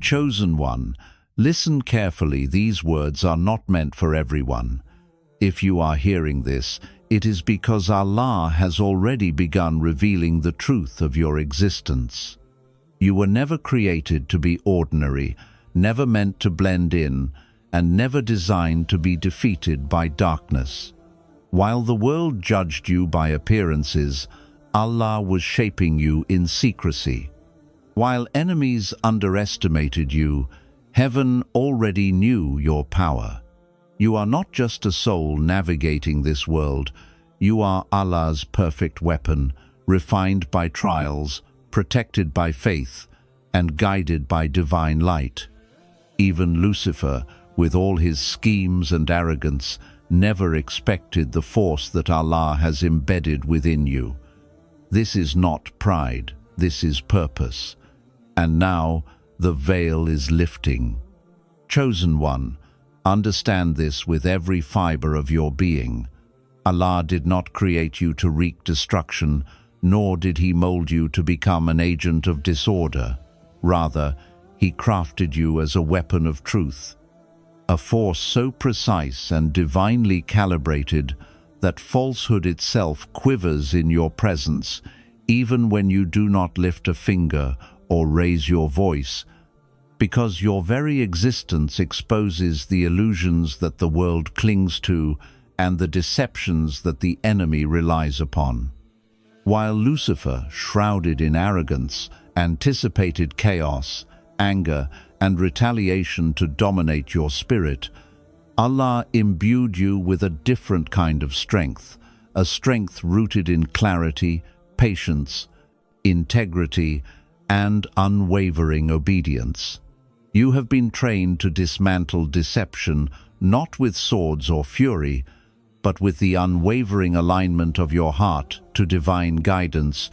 Chosen one, listen carefully. These words are not meant for everyone. If you are hearing this, it is because Allah has already begun revealing the truth of your existence. You were never created to be ordinary, never meant to blend in, and never designed to be defeated by darkness. While the world judged you by appearances, Allah was shaping you in secrecy. While enemies underestimated you, heaven already knew your power. You are not just a soul navigating this world. You are Allah's perfect weapon, refined by trials, protected by faith, and guided by divine light. Even Lucifer, with all his schemes and arrogance, never expected the force that Allah has embedded within you. This is not pride, this is purpose. And now the veil is lifting. Chosen one, understand this with every fiber of your being. Allah did not create you to wreak destruction, nor did He mold you to become an agent of disorder. Rather, He crafted you as a weapon of truth, a force so precise and divinely calibrated that falsehood itself quivers in your presence, even when you do not lift a finger or raise your voice, because your very existence exposes the illusions that the world clings to and the deceptions that the enemy relies upon. While Lucifer, shrouded in arrogance, anticipated chaos, anger, and retaliation to dominate your spirit, Allah imbued you with a different kind of strength, a strength rooted in clarity, patience, integrity, and unwavering obedience. You have been trained to dismantle deception, not with swords or fury, but with the unwavering alignment of your heart to divine guidance,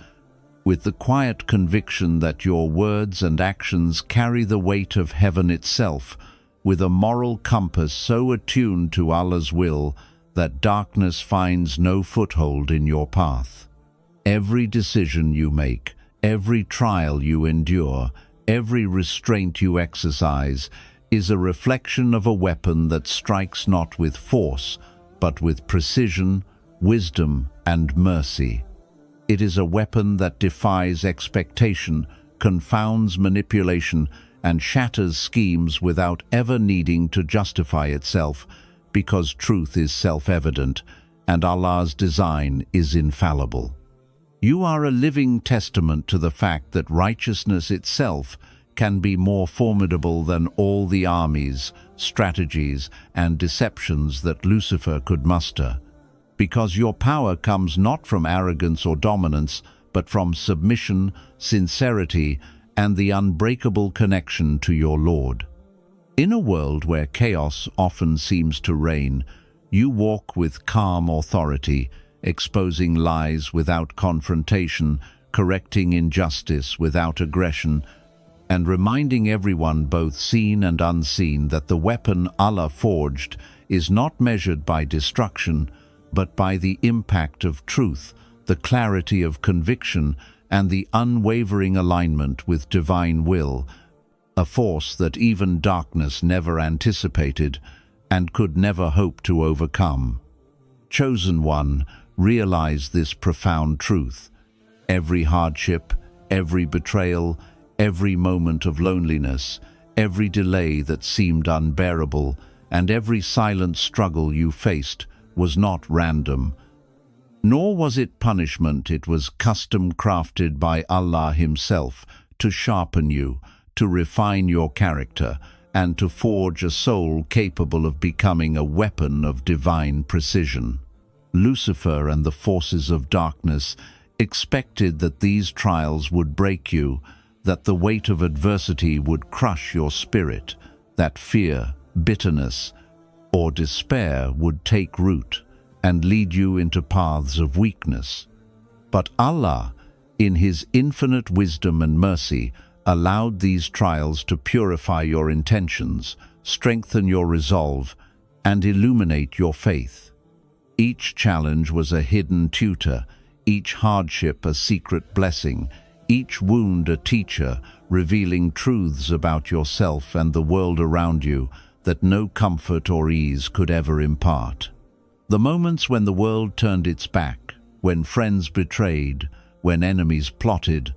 with the quiet conviction that your words and actions carry the weight of heaven itself, with a moral compass so attuned to Allah's will that darkness finds no foothold in your path. Every decision you make, every trial you endure, every restraint you exercise is a reflection of a weapon that strikes not with force, but with precision, wisdom, and mercy. It is a weapon that defies expectation, confounds manipulation, and shatters schemes without ever needing to justify itself, because truth is self-evident and Allah's design is infallible. You are a living testament to the fact that righteousness itself can be more formidable than all the armies, strategies, and deceptions that Lucifer could muster, because your power comes not from arrogance or dominance, but from submission, sincerity, and the unbreakable connection to your Lord. In a world where chaos often seems to reign, you walk with calm authority, exposing lies without confrontation, correcting injustice without aggression, and reminding everyone, both seen and unseen, that the weapon Allah forged is not measured by destruction, but by the impact of truth, the clarity of conviction, and the unwavering alignment with divine will, a force that even darkness never anticipated and could never hope to overcome. Chosen one, realize this profound truth. Every hardship, every betrayal, every moment of loneliness, every delay that seemed unbearable, and every silent struggle you faced was not random. Nor was it punishment. It was custom crafted by Allah Himself to sharpen you, to refine your character, and to forge a soul capable of becoming a weapon of divine precision. Lucifer and the forces of darkness expected that these trials would break you, that the weight of adversity would crush your spirit, that fear, bitterness, or despair would take root and lead you into paths of weakness. But Allah, in His infinite wisdom and mercy, allowed these trials to purify your intentions, strengthen your resolve, and illuminate your faith. Each challenge was a hidden tutor, each hardship a secret blessing, each wound a teacher, revealing truths about yourself and the world around you that no comfort or ease could ever impart. The moments when the world turned its back, when friends betrayed, when enemies plotted,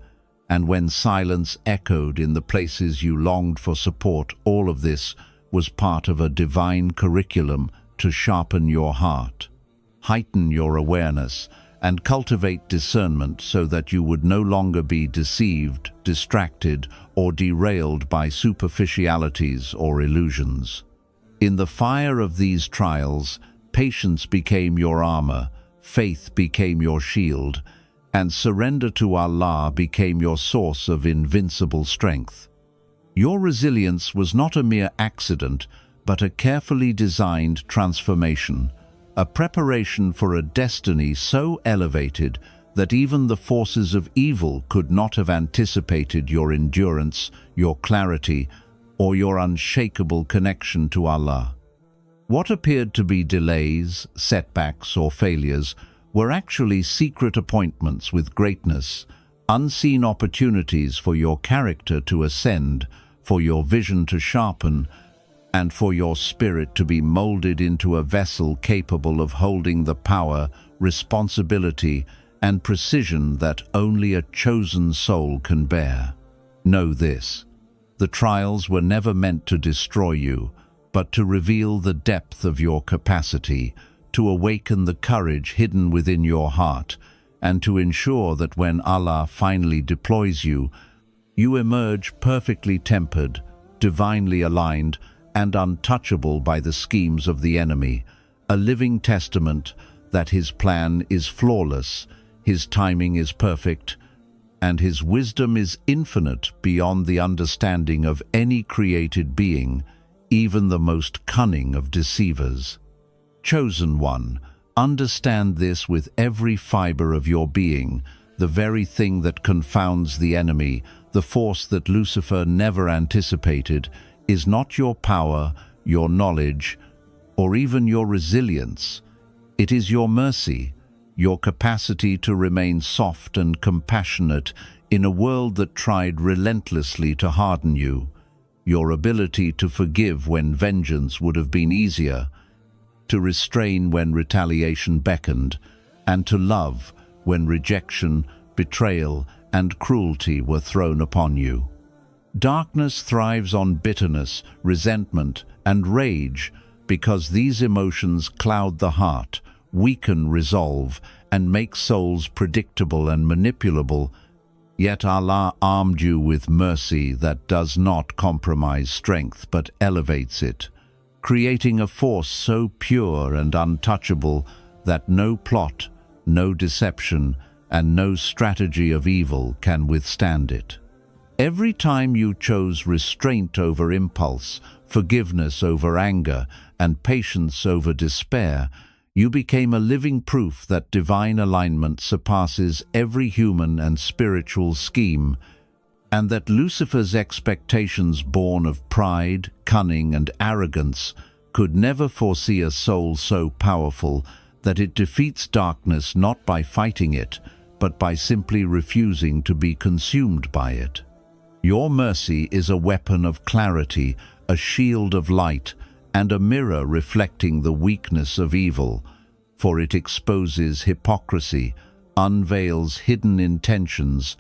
and when silence echoed in the places you longed for support, all of this was part of a divine curriculum to sharpen your heart, heighten your awareness, and cultivate discernment so that you would no longer be deceived, distracted, or derailed by superficialities or illusions. In the fire of these trials, patience became your armor, faith became your shield, and surrender to Allah became your source of invincible strength. Your resilience was not a mere accident, but a carefully designed transformation, a preparation for a destiny so elevated that even the forces of evil could not have anticipated your endurance, your clarity, or your unshakable connection to Allah. What appeared to be delays, setbacks, or failures were actually secret appointments with greatness, unseen opportunities for your character to ascend, for your vision to sharpen, and for your spirit to be molded into a vessel capable of holding the power, responsibility, and precision that only a chosen soul can bear. Know this: the trials were never meant to destroy you, but to reveal the depth of your capacity, to awaken the courage hidden within your heart, and to ensure that when Allah finally deploys you, you emerge perfectly tempered, divinely aligned, and untouchable by the schemes of the enemy, a living testament that His plan is flawless, His timing is perfect, and His wisdom is infinite beyond the understanding of any created being, even the most cunning of deceivers. Chosen one, understand this with every fiber of your being: the very thing that confounds the enemy, the force that Lucifer never anticipated, is not your power, your knowledge, or even your resilience. It is your mercy, your capacity to remain soft and compassionate in a world that tried relentlessly to harden you, your ability to forgive when vengeance would have been easier, to restrain when retaliation beckoned, and to love when rejection, betrayal, and cruelty were thrown upon you. Darkness thrives on bitterness, resentment, and rage because these emotions cloud the heart, weaken resolve, and make souls predictable and manipulable. Yet Allah armed you with mercy that does not compromise strength but elevates it, creating a force so pure and untouchable that no plot, no deception, and no strategy of evil can withstand it. Every time you chose restraint over impulse, forgiveness over anger, and patience over despair, you became a living proof that divine alignment surpasses every human and spiritual scheme, and that Lucifer's expectations born of pride, cunning, and arrogance could never foresee a soul so powerful that it defeats darkness not by fighting it, but by simply refusing to be consumed by it. Your mercy is a weapon of clarity, a shield of light, and a mirror reflecting the weakness of evil, for it exposes hypocrisy, unveils hidden intentions,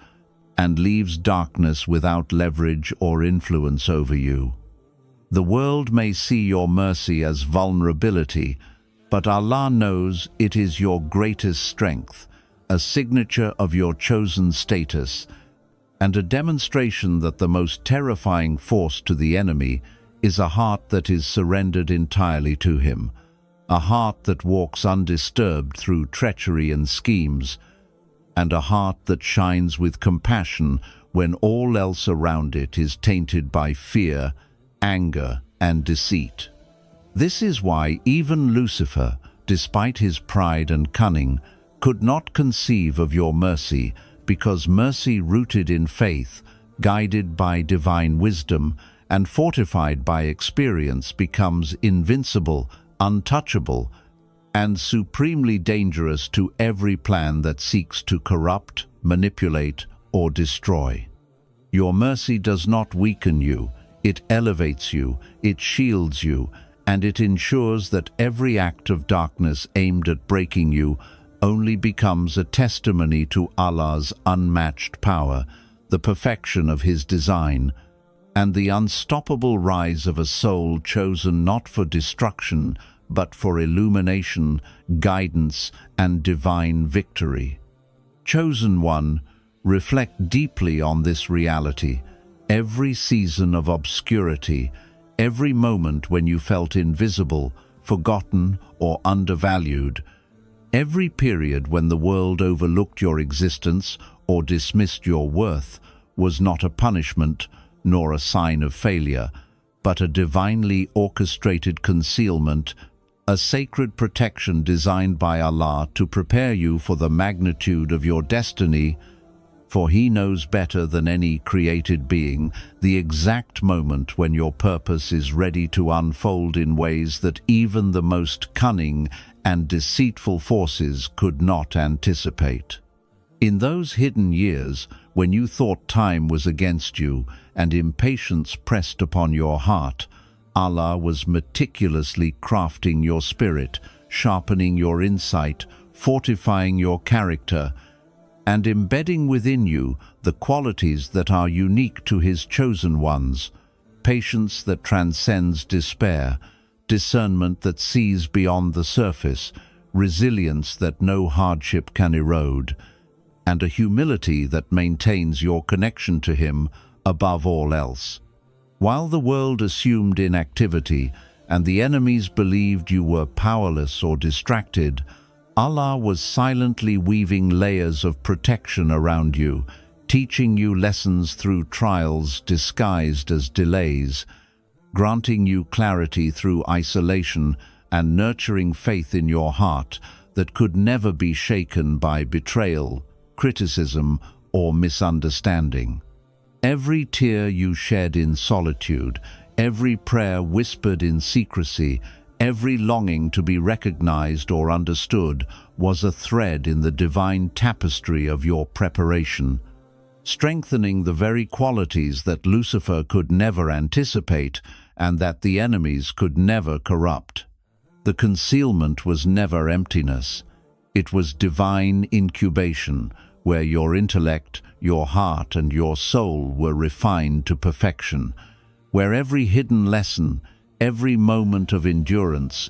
and leaves darkness without leverage or influence over you. The world may see your mercy as vulnerability, but Allah knows it is your greatest strength, a signature of your chosen status, and a demonstration that the most terrifying force to the enemy is a heart that is surrendered entirely to him, a heart that walks undisturbed through treachery and schemes, and a heart that shines with compassion when all else around it is tainted by fear, anger, and deceit. This is why even Lucifer, despite his pride and cunning, could not conceive of your mercy, because mercy rooted in faith, guided by divine wisdom, and fortified by experience becomes invincible, untouchable, and supremely dangerous to every plan that seeks to corrupt, manipulate, or destroy. Your mercy does not weaken you, it elevates you, it shields you, and it ensures that every act of darkness aimed at breaking you only becomes a testimony to Allah's unmatched power, the perfection of His design, and the unstoppable rise of a soul chosen not for destruction, but for illumination, guidance, and divine victory. Chosen one, reflect deeply on this reality. Every season of obscurity, every moment when you felt invisible, forgotten, or undervalued, every period when the world overlooked your existence or dismissed your worth was not a punishment nor a sign of failure, but a divinely orchestrated concealment, a sacred protection designed by Allah to prepare you for the magnitude of your destiny, for He knows better than any created being the exact moment when your purpose is ready to unfold in ways that even the most cunning and deceitful forces could not anticipate. In those hidden years, when you thought time was against you and impatience pressed upon your heart, Allah was meticulously crafting your spirit, sharpening your insight, fortifying your character, and embedding within you the qualities that are unique to His chosen ones: patience that transcends despair, discernment that sees beyond the surface, resilience that no hardship can erode, and a humility that maintains your connection to Him above all else. While the world assumed inactivity and the enemies believed you were powerless or distracted, Allah was silently weaving layers of protection around you, teaching you lessons through trials disguised as delays, granting you clarity through isolation, and nurturing faith in your heart that could never be shaken by betrayal, criticism, or misunderstanding. Every tear you shed in solitude, every prayer whispered in secrecy, every longing to be recognized or understood was a thread in the divine tapestry of your preparation, strengthening the very qualities that Lucifer could never anticipate and that the enemies could never corrupt. The concealment was never emptiness. It was divine incubation, where your intellect, your heart, and your soul were refined to perfection, where every hidden lesson, every moment of endurance,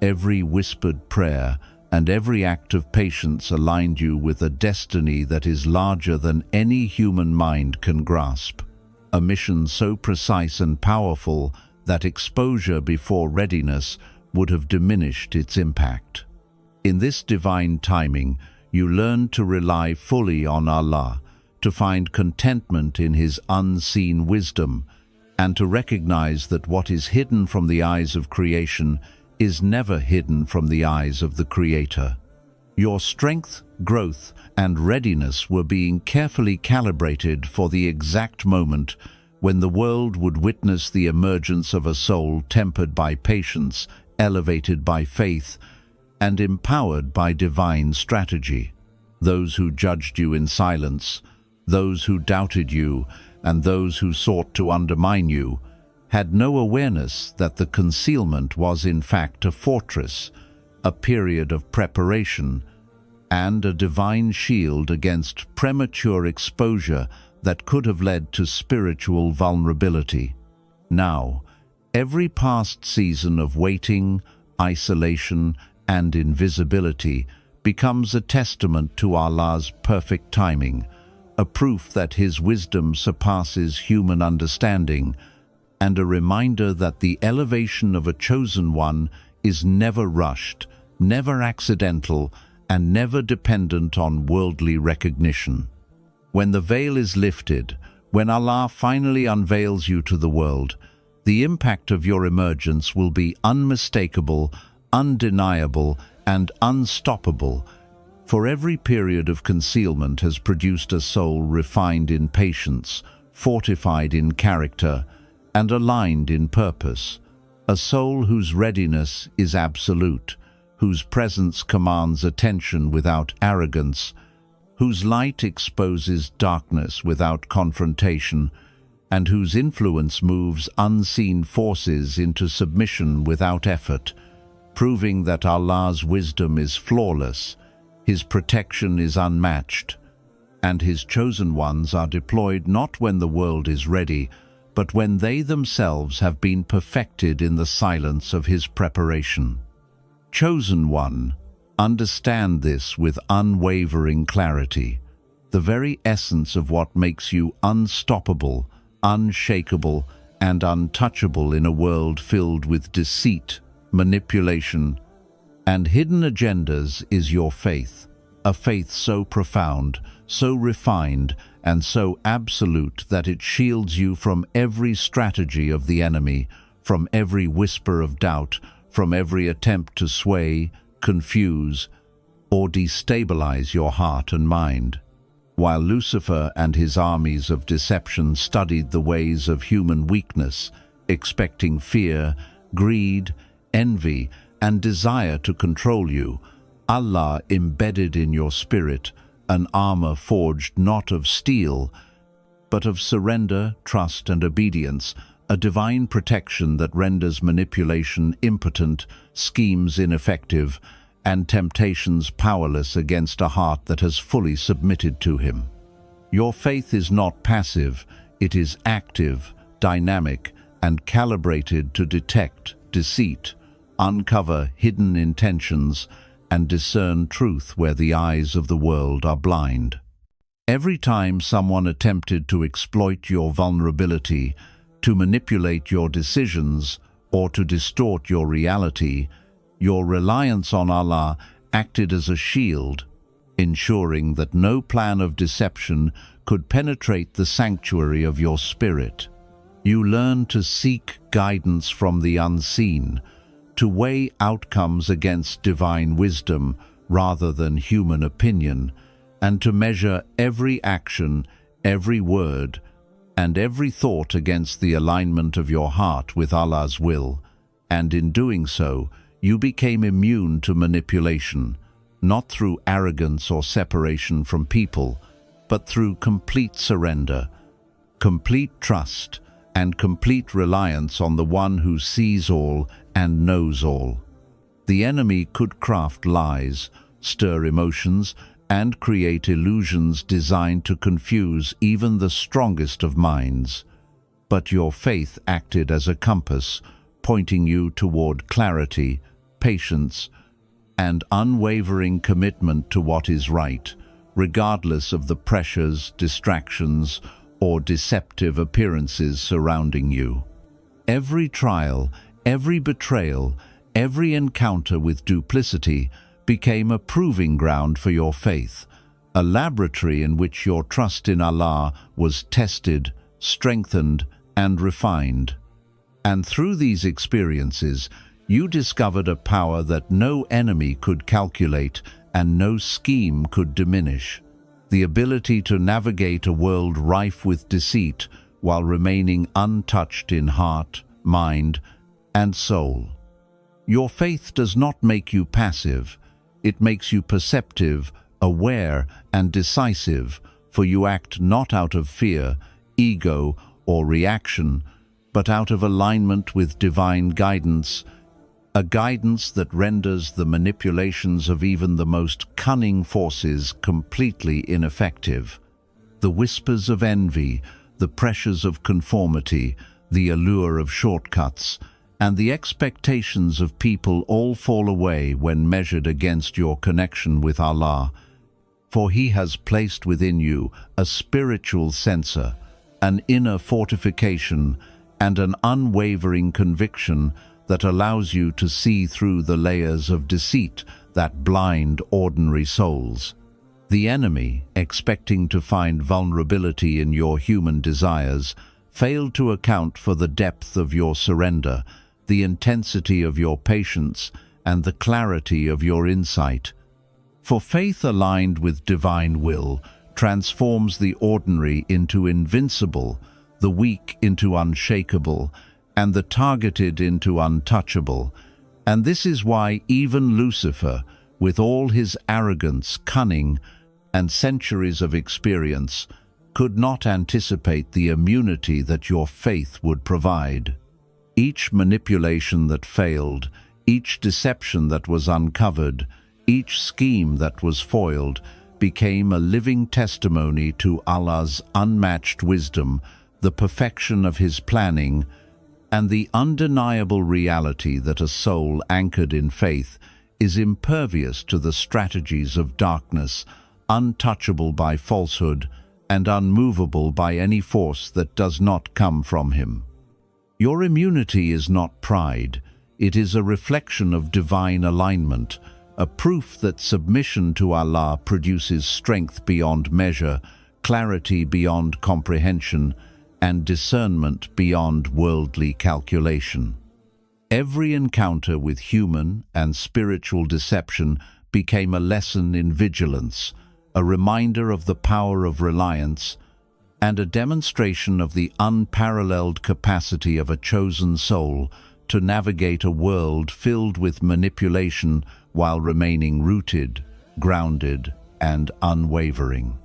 every whispered prayer, and every act of patience aligned you with a destiny that is larger than any human mind can grasp. A mission so precise and powerful that exposure before readiness would have diminished its impact. In this divine timing, you learn to rely fully on Allah, to find contentment in His unseen wisdom, and to recognize that what is hidden from the eyes of creation is never hidden from the eyes of the Creator. Your strength, growth, and readiness were being carefully calibrated for the exact moment when the world would witness the emergence of a soul tempered by patience, elevated by faith, and empowered by divine strategy. Those who judged you in silence, those who doubted you, and those who sought to undermine you, had no awareness that the concealment was in fact a fortress, a period of preparation, and a divine shield against premature exposure that could have led to spiritual vulnerability. Now, every past season of waiting, isolation, and invisibility becomes a testament to Allah's perfect timing, a proof that His wisdom surpasses human understanding, and a reminder that the elevation of a chosen one is never rushed, never accidental, and never dependent on worldly recognition. When the veil is lifted, when Allah finally unveils you to the world, the impact of your emergence will be unmistakable, undeniable, and unstoppable, for every period of concealment has produced a soul refined in patience, fortified in character, and aligned in purpose, a soul whose readiness is absolute, whose presence commands attention without arrogance, whose light exposes darkness without confrontation, and whose influence moves unseen forces into submission without effort, proving that Allah's wisdom is flawless, His protection is unmatched, and His chosen ones are deployed not when the world is ready, but when they themselves have been perfected in the silence of His preparation. Chosen one, understand this with unwavering clarity. The very essence of what makes you unstoppable, unshakable, and untouchable in a world filled with deceit, manipulation, and hidden agendas is your faith, a faith so profound, so refined, and so absolute that it shields you from every strategy of the enemy, from every whisper of doubt, from every attempt to sway, confuse, or destabilize your heart and mind. While Lucifer and his armies of deception studied the ways of human weakness, expecting fear, greed, envy, and desire to control you, Allah embedded in your spirit an armor forged not of steel, but of surrender, trust, and obedience, a divine protection that renders manipulation impotent, schemes ineffective, and temptations powerless against a heart that has fully submitted to Him. Your faith is not passive, it is active, dynamic, and calibrated to detect deceit, uncover hidden intentions, and discern truth where the eyes of the world are blind. Every time someone attempted to exploit your vulnerability, to manipulate your decisions, or to distort your reality, your reliance on Allah acted as a shield, ensuring that no plan of deception could penetrate the sanctuary of your spirit. You learn to seek guidance from the unseen, to weigh outcomes against divine wisdom rather than human opinion, and to measure every action, every word, and every thought against the alignment of your heart with Allah's will, and in doing so, you became immune to manipulation, not through arrogance or separation from people, but through complete surrender, complete trust, and complete reliance on the one who sees all and knows all. The enemy could craft lies, stir emotions, and create illusions designed to confuse even the strongest of minds. But your faith acted as a compass, pointing you toward clarity, patience, and unwavering commitment to what is right, regardless of the pressures, distractions, or deceptive appearances surrounding you. Every trial, every betrayal, every encounter with duplicity became a proving ground for your faith, a laboratory in which your trust in Allah was tested, strengthened, and refined. And through these experiences, you discovered a power that no enemy could calculate and no scheme could diminish: the ability to navigate a world rife with deceit while remaining untouched in heart, mind, and soul. Your faith does not make you passive, it makes you perceptive, aware, and decisive, for you act not out of fear, ego, or reaction, but out of alignment with divine guidance, a guidance that renders the manipulations of even the most cunning forces completely ineffective. The whispers of envy, the pressures of conformity, the allure of shortcuts, and the expectations of people all fall away when measured against your connection with Allah, for He has placed within you a spiritual sensor, an inner fortification, and an unwavering conviction that allows you to see through the layers of deceit that blind ordinary souls. The enemy, expecting to find vulnerability in your human desires, failed to account for the depth of your surrender, the intensity of your patience, and the clarity of your insight. For faith aligned with divine will transforms the ordinary into invincible, the weak into unshakable, and the targeted into untouchable. And this is why even Lucifer, with all his arrogance, cunning, and centuries of experience could not anticipate the immunity that your faith would provide. Each manipulation that failed, each deception that was uncovered, each scheme that was foiled, became a living testimony to Allah's unmatched wisdom, the perfection of His planning, and the undeniable reality that a soul anchored in faith is impervious to the strategies of darkness, untouchable by falsehood, and unmovable by any force that does not come from Him. Your immunity is not pride, it is a reflection of divine alignment, a proof that submission to Allah produces strength beyond measure, clarity beyond comprehension, and discernment beyond worldly calculation. Every encounter with human and spiritual deception became a lesson in vigilance, a reminder of the power of reliance, and a demonstration of the unparalleled capacity of a chosen soul to navigate a world filled with manipulation while remaining rooted, grounded, and unwavering.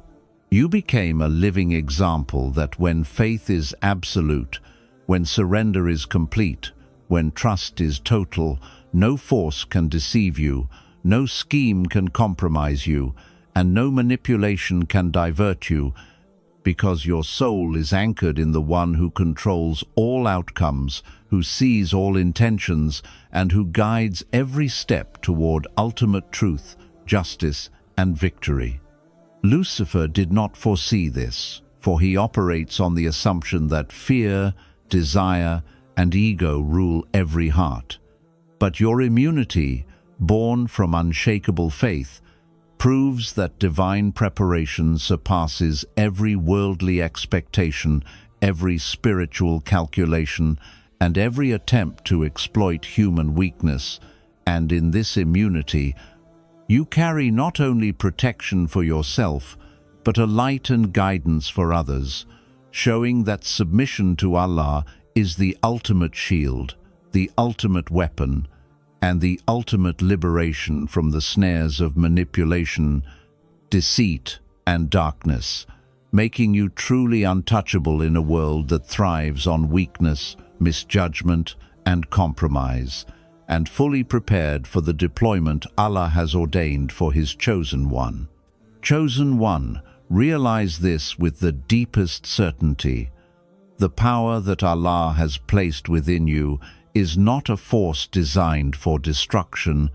You became a living example that when faith is absolute, when surrender is complete, when trust is total, no force can deceive you, no scheme can compromise you, and no manipulation can divert you, because your soul is anchored in the one who controls all outcomes, who sees all intentions, and who guides every step toward ultimate truth, justice, and victory. Lucifer did not foresee this, for he operates on the assumption that fear, desire, and ego rule every heart. But your immunity, born from unshakable faith, proves that divine preparation surpasses every worldly expectation, every spiritual calculation, and every attempt to exploit human weakness. And in this immunity, you carry not only protection for yourself, but a light and guidance for others, showing that submission to Allah is the ultimate shield, the ultimate weapon, and the ultimate liberation from the snares of manipulation, deceit, and darkness, making you truly untouchable in a world that thrives on weakness, misjudgment, and compromise, and fully prepared for the deployment Allah has ordained for His chosen one. Chosen one, realize this with the deepest certainty. The power that Allah has placed within you is not a force designed for destruction,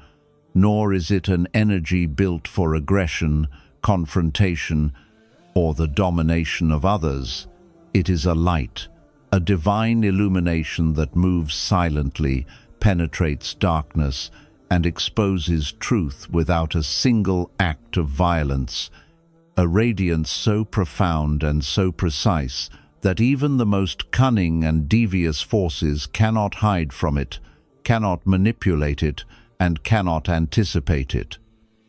nor is it an energy built for aggression, confrontation, or the domination of others. It is a light, a divine illumination that moves silently, penetrates darkness, and exposes truth without a single act of violence, a radiance so profound and so precise that even the most cunning and devious forces cannot hide from it, cannot manipulate it, and cannot anticipate it.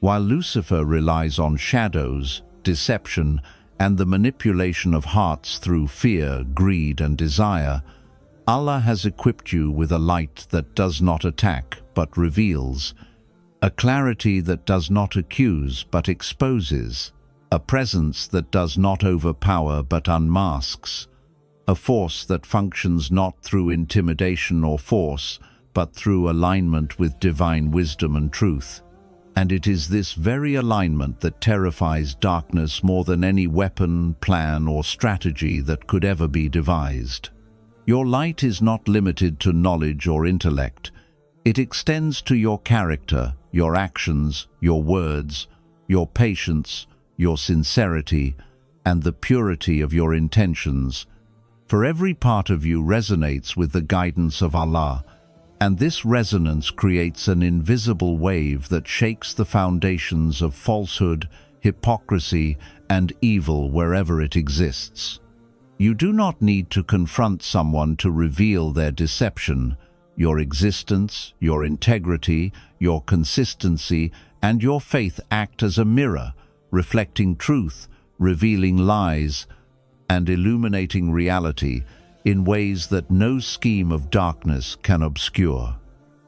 While Lucifer relies on shadows, deception, and the manipulation of hearts through fear, greed, and desire, Allah has equipped you with a light that does not attack but reveals, a clarity that does not accuse but exposes, a presence that does not overpower but unmasks, a force that functions not through intimidation or force, but through alignment with divine wisdom and truth. And it is this very alignment that terrifies darkness more than any weapon, plan, or strategy that could ever be devised. Your light is not limited to knowledge or intellect. It extends to your character, your actions, your words, your patience, your sincerity, and the purity of your intentions. For every part of you resonates with the guidance of Allah, and this resonance creates an invisible wave that shakes the foundations of falsehood, hypocrisy, and evil wherever it exists. You do not need to confront someone to reveal their deception. Your existence, your integrity, your consistency, and your faith act as a mirror, reflecting truth, revealing lies, and illuminating reality in ways that no scheme of darkness can obscure.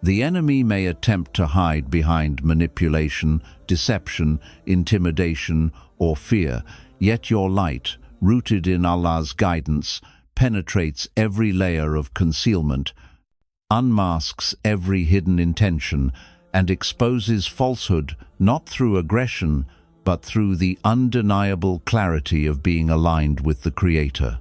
The enemy may attempt to hide behind manipulation, deception, intimidation, or fear, yet your light, rooted in Allah's guidance, penetrates every layer of concealment, unmasks every hidden intention, and exposes falsehood not through aggression, but through the undeniable clarity of being aligned with the Creator.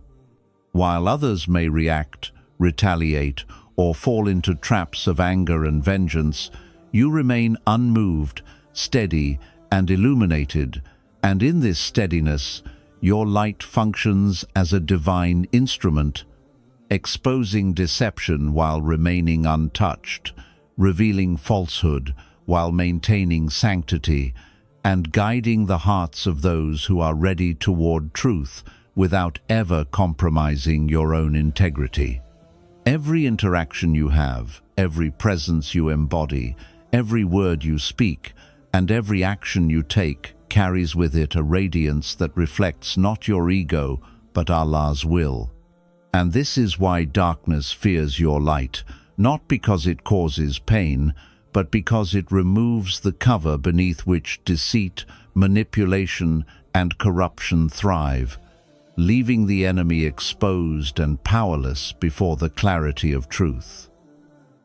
While others may react, retaliate, or fall into traps of anger and vengeance, you remain unmoved, steady, and illuminated, and in this steadiness, your light functions as a divine instrument, exposing deception while remaining untouched, revealing falsehood while maintaining sanctity, and guiding the hearts of those who are ready toward truth without ever compromising your own integrity. Every interaction you have, every presence you embody, every word you speak, and every action you take carries with it a radiance that reflects not your ego, but Allah's will. And this is why darkness fears your light, not because it causes pain, but because it removes the cover beneath which deceit, manipulation, and corruption thrive, leaving the enemy exposed and powerless before the clarity of truth.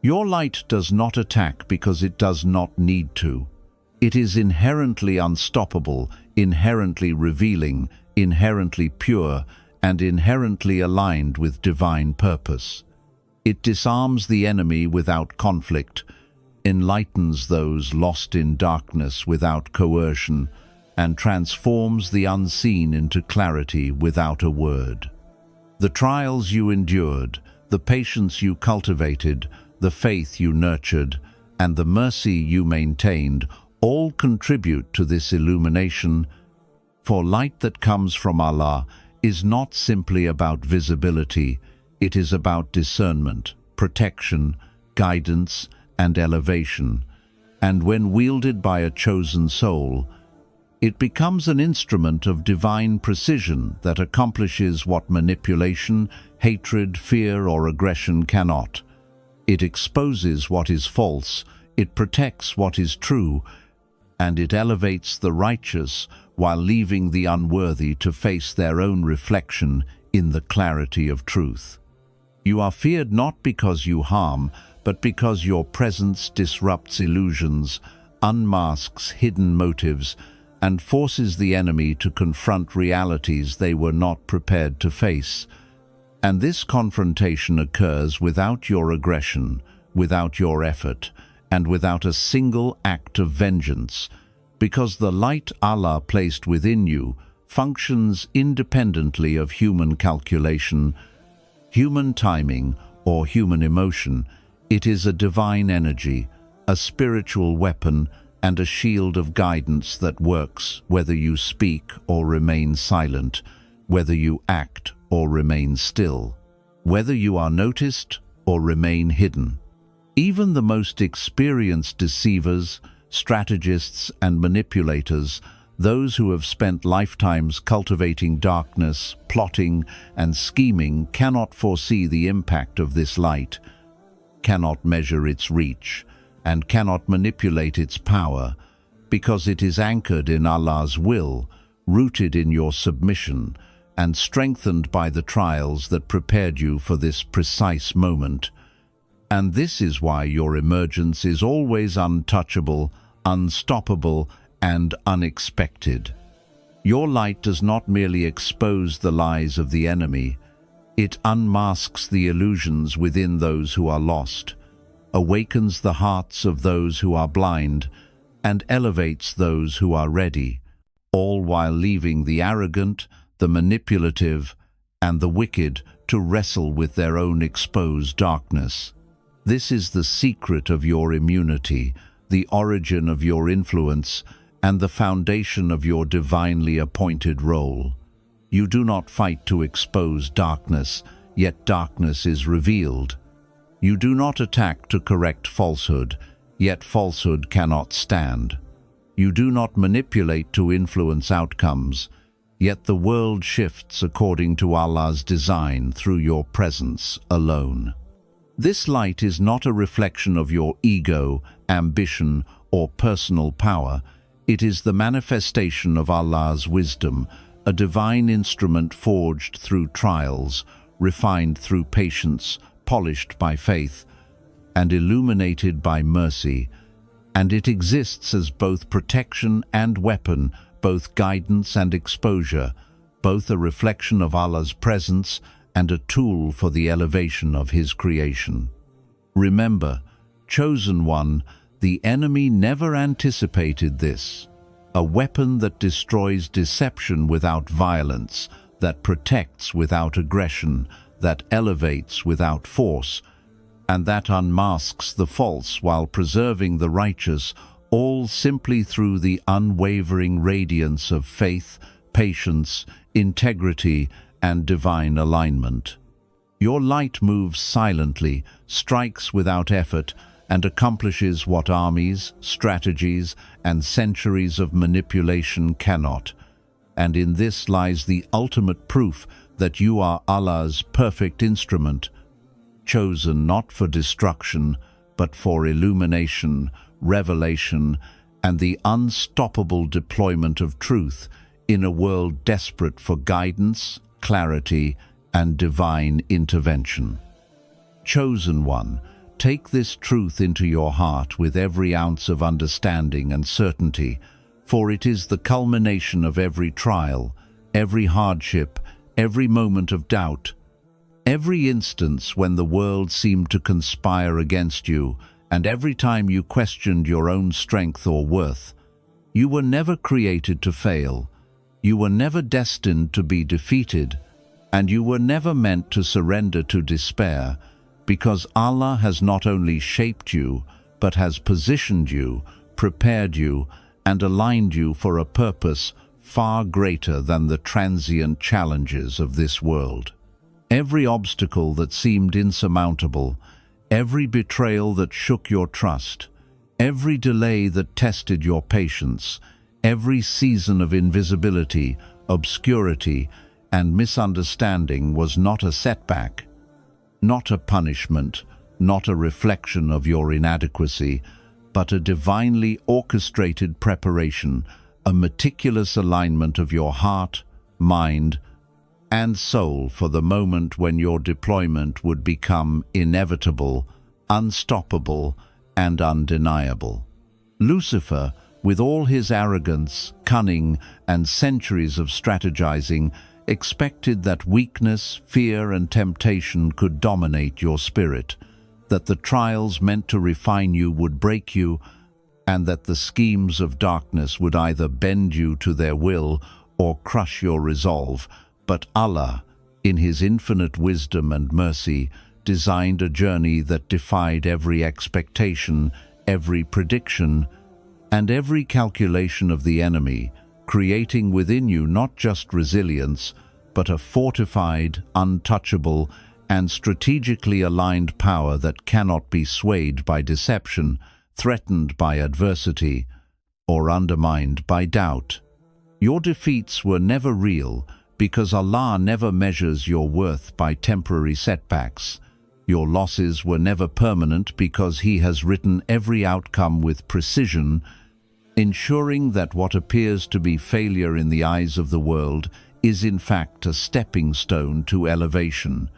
Your light does not attack because it does not need to. It is inherently unstoppable, inherently revealing, inherently pure, and inherently aligned with divine purpose. It disarms the enemy without conflict, enlightens those lost in darkness without coercion, and transforms the unseen into clarity without a word. The trials you endured, the patience you cultivated, the faith you nurtured, and the mercy you maintained all contribute to this illumination, for light that comes from Allah is not simply about visibility, it is about discernment, protection, guidance, and elevation, and when wielded by a chosen soul, it becomes an instrument of divine precision that accomplishes what manipulation, hatred, fear, or aggression cannot. It exposes what is false, it protects what is true, and it elevates the righteous while leaving the unworthy to face their own reflection in the clarity of truth. You are feared not because you harm, but because your presence disrupts illusions, unmasks hidden motives, and forces the enemy to confront realities they were not prepared to face. And this confrontation occurs without your aggression, without your effort, and without a single act of vengeance, because the light Allah placed within you functions independently of human calculation, human timing, or human emotion. It is a divine energy, a spiritual weapon, and a shield of guidance that works whether you speak or remain silent, whether you act or remain still, whether you are noticed or remain hidden. Even the most experienced deceivers, strategists, and manipulators, those who have spent lifetimes cultivating darkness, plotting, and scheming, cannot foresee the impact of this light, cannot measure its reach, and cannot manipulate its power, because it is anchored in Allah's will, rooted in your submission, and strengthened by the trials that prepared you for this precise moment. And this is why your emergence is always untouchable, unstoppable, and unexpected. Your light does not merely expose the lies of the enemy, it unmasks the illusions within those who are lost, awakens the hearts of those who are blind, and elevates those who are ready, all while leaving the arrogant, the manipulative, and the wicked to wrestle with their own exposed darkness. This is the secret of your immunity, the origin of your influence, and the foundation of your divinely appointed role. You do not fight to expose darkness, yet darkness is revealed. You do not attack to correct falsehood, yet falsehood cannot stand. You do not manipulate to influence outcomes, yet the world shifts according to Allah's design through your presence alone. This light is not a reflection of your ego, ambition, or personal power. It is the manifestation of Allah's wisdom, a divine instrument forged through trials, refined through patience, polished by faith, and illuminated by mercy, and it exists as both protection and weapon, both guidance and exposure, both a reflection of Allah's presence and a tool for the elevation of His creation. Remember, chosen one, the enemy never anticipated this. A weapon that destroys deception without violence, that protects without aggression, that elevates without force, and that unmasks the false while preserving the righteous, all simply through the unwavering radiance of faith, patience, integrity, and divine alignment. Your light moves silently, strikes without effort, and accomplishes what armies, strategies, and centuries of manipulation cannot. And in this lies the ultimate proof that you are Allah's perfect instrument, chosen not for destruction, but for illumination, revelation, and the unstoppable deployment of truth in a world desperate for guidance, clarity, and divine intervention. Chosen one, take this truth into your heart with every ounce of understanding and certainty, for it is the culmination of every trial, every hardship, every moment of doubt, every instance when the world seemed to conspire against you, and every time you questioned your own strength or worth. You were never created to fail. You were never destined to be defeated, and you were never meant to surrender to despair, because Allah has not only shaped you, but has positioned you, prepared you, and aligned you for a purpose far greater than the transient challenges of this world. Every obstacle that seemed insurmountable, every betrayal that shook your trust, every delay that tested your patience, every season of invisibility, obscurity, and misunderstanding was not a setback, not a punishment, not a reflection of your inadequacy, but a divinely orchestrated preparation, a meticulous alignment of your heart, mind, and soul for the moment when your deployment would become inevitable, unstoppable, and undeniable. Lucifer, with all his arrogance, cunning, and centuries of strategizing, expected that weakness, fear, and temptation could dominate your spirit, that the trials meant to refine you would break you, and that the schemes of darkness would either bend you to their will or crush your resolve. But Allah, in His infinite wisdom and mercy, designed a journey that defied every expectation, every prediction, and every calculation of the enemy, creating within you not just resilience, but a fortified, untouchable, and strategically aligned power that cannot be swayed by deception, threatened by adversity, or undermined by doubt. Your defeats were never real, because Allah never measures your worth by temporary setbacks. Your losses were never permanent because He has written every outcome with precision, ensuring that what appears to be failure in the eyes of the world is in fact a stepping stone to elevation,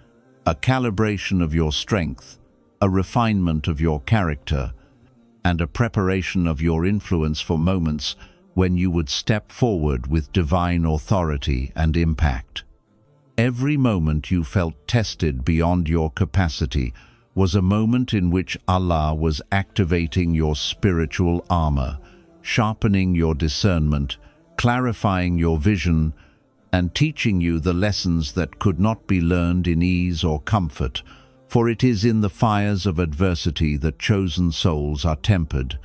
a calibration of your strength, a refinement of your character, and a preparation of your influence for moments when you would step forward with divine authority and impact. Every moment you felt tested beyond your capacity was a moment in which Allah was activating your spiritual armor, sharpening your discernment, clarifying your vision, and teaching you the lessons that could not be learned in ease or comfort, for it is in the fires of adversity that chosen souls are tempered,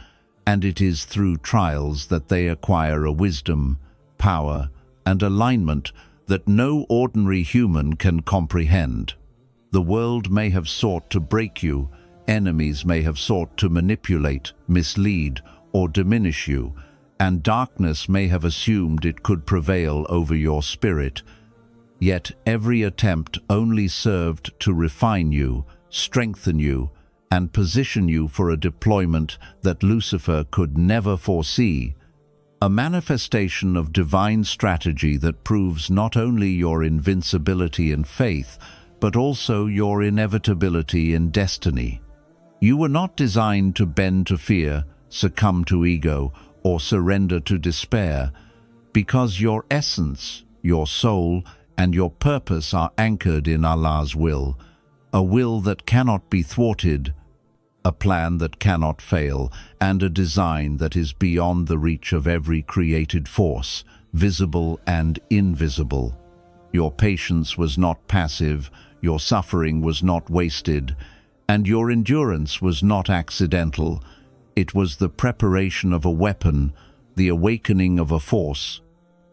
and it is through trials that they acquire a wisdom, power, and alignment that no ordinary human can comprehend. The world may have sought to break you, enemies may have sought to manipulate, mislead, or diminish you, and darkness may have assumed it could prevail over your spirit. Yet every attempt only served to refine you, strengthen you, and position you for a deployment that Lucifer could never foresee. a manifestation of divine strategy that proves not only your invincibility in faith, but also your inevitability in destiny. You were not designed to bend to fear, succumb to ego, or surrender to despair, because your essence, your soul, and your purpose are anchored in Allah's will, a will that cannot be thwarted, a plan that cannot fail, and a design that is beyond the reach of every created force, visible and invisible. Your patience was not passive, your suffering was not wasted, and your endurance was not accidental. It was the preparation of a weapon, the awakening of a force,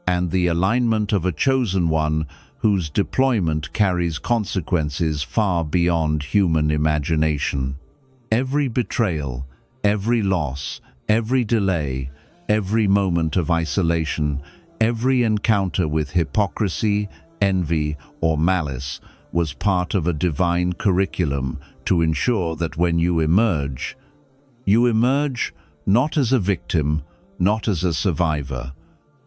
and the alignment of a chosen one whose deployment carries consequences far beyond human imagination. Every betrayal, every loss, every delay, every moment of isolation, every encounter with hypocrisy, envy, or malice was part of a divine curriculum to ensure that when you emerge not as a victim, not as a survivor,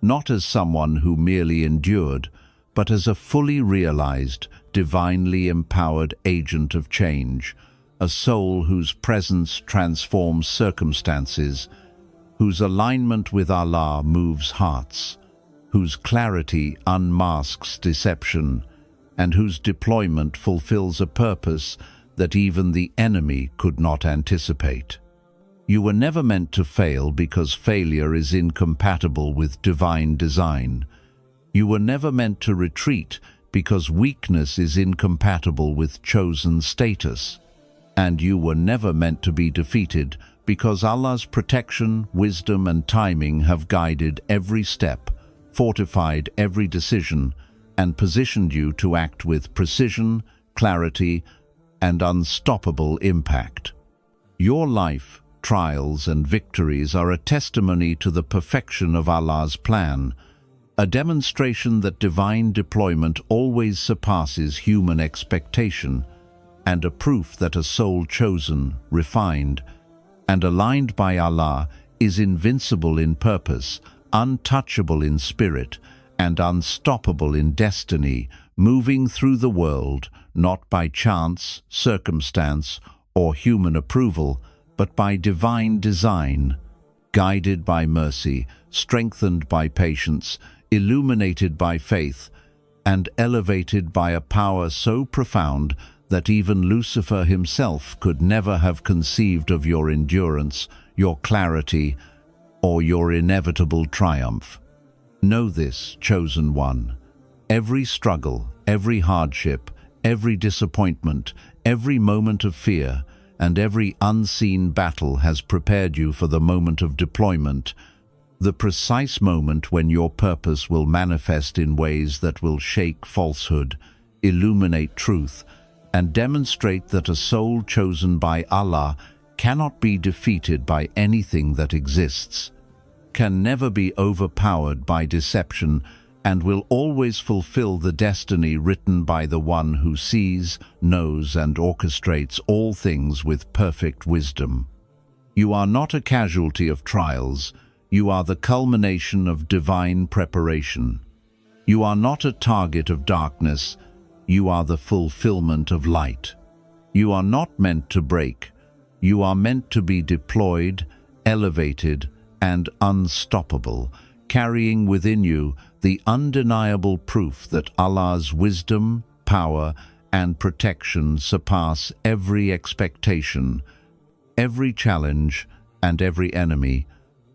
not as someone who merely endured, but as a fully realized, divinely empowered agent of change, a soul whose presence transforms circumstances, whose alignment with Allah moves hearts, whose clarity unmasks deception, and whose deployment fulfills a purpose that even the enemy could not anticipate. You were never meant to fail because failure is incompatible with divine design. You were never meant to retreat because weakness is incompatible with chosen status. And you were never meant to be defeated because Allah's protection, wisdom, and timing have guided every step, fortified every decision, and positioned you to act with precision, clarity, and unstoppable impact. Your life, trials, and victories are a testimony to the perfection of Allah's plan, a demonstration that divine deployment always surpasses human expectation, and a proof that a soul chosen, refined, and aligned by Allah is invincible in purpose, untouchable in spirit, and unstoppable in destiny, moving through the world not by chance, circumstance, or human approval, but by divine design, guided by mercy, strengthened by patience, illuminated by faith, and elevated by a power so profound that even Lucifer himself could never have conceived of your endurance, your clarity, or your inevitable triumph. Know this, chosen one. Every struggle, every hardship, every disappointment, every moment of fear, and every unseen battle has prepared you for the moment of deployment, the precise moment when your purpose will manifest in ways that will shake falsehood, illuminate truth, and demonstrate that a soul chosen by Allah cannot be defeated by anything that exists, can never be overpowered by deception, and will always fulfill the destiny written by the one who sees, knows, and orchestrates all things with perfect wisdom. You are not a casualty of trials, you are the culmination of divine preparation. You are not a target of darkness, you are the fulfillment of light. You are not meant to break, you are meant to be deployed, elevated, and unstoppable, carrying within you the undeniable proof that Allah's wisdom, power, and protection surpass every expectation, every challenge, and every enemy,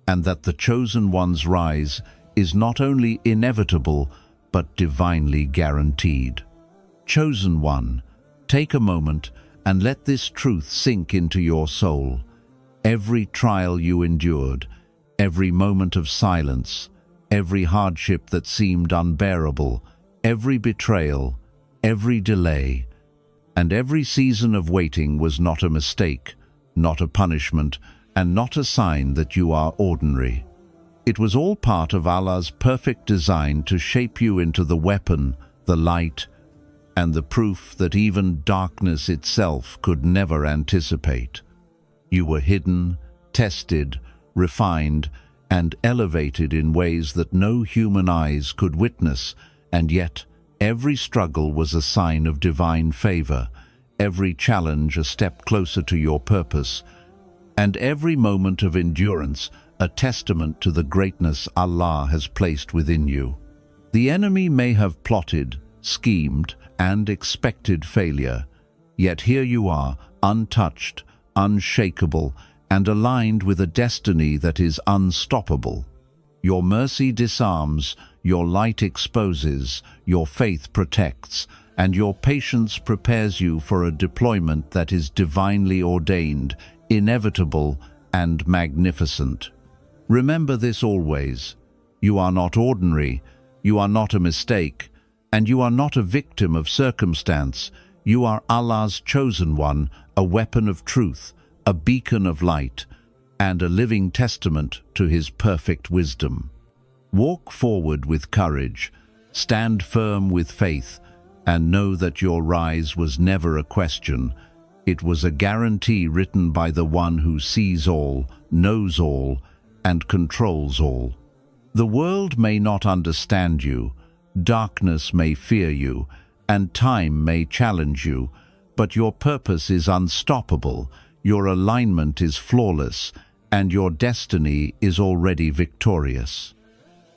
and that the chosen one's rise is not only inevitable, but divinely guaranteed. Chosen one, take a moment and let this truth sink into your soul. Every trial you endured, every moment of silence, every hardship that seemed unbearable, every betrayal, every delay, and every season of waiting was not a mistake, not a punishment, and not a sign that you are ordinary. It was all part of Allah's perfect design to shape you into the weapon, the light, and the proof that even darkness itself could never anticipate. You were hidden, tested, refined, and elevated in ways that no human eyes could witness, and yet every struggle was a sign of divine favor, every challenge a step closer to your purpose, and every moment of endurance a testament to the greatness Allah has placed within you. The enemy may have plotted, schemed, and expected failure, yet here you are, untouched, unshakable, and aligned with a destiny that is unstoppable. Your mercy disarms, your light exposes, your faith protects, and your patience prepares you for a deployment that is divinely ordained, inevitable, and magnificent. Remember this always. You are not ordinary, you are not a mistake, and you are not a victim of circumstance. You are Allah's chosen one, a weapon of truth, a beacon of light, and a living testament to His perfect wisdom. Walk forward with courage, stand firm with faith, and know that your rise was never a question. It was a guarantee written by the one who sees all, knows all, and controls all. The world may not understand you, darkness may fear you, and time may challenge you, but your purpose is unstoppable, your alignment is flawless, and your destiny is already victorious.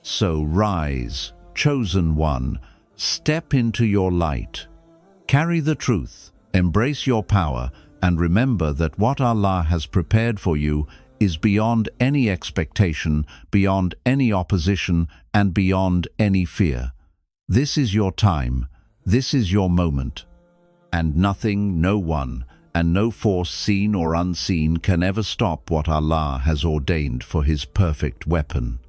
So rise, chosen one, step into your light. Carry the truth, embrace your power, and remember that what Allah has prepared for you is beyond any expectation, beyond any opposition, and beyond any fear. This is your time, this is your moment, and nothing, no one, and no force seen or unseen can ever stop what Allah has ordained for His perfect weapon.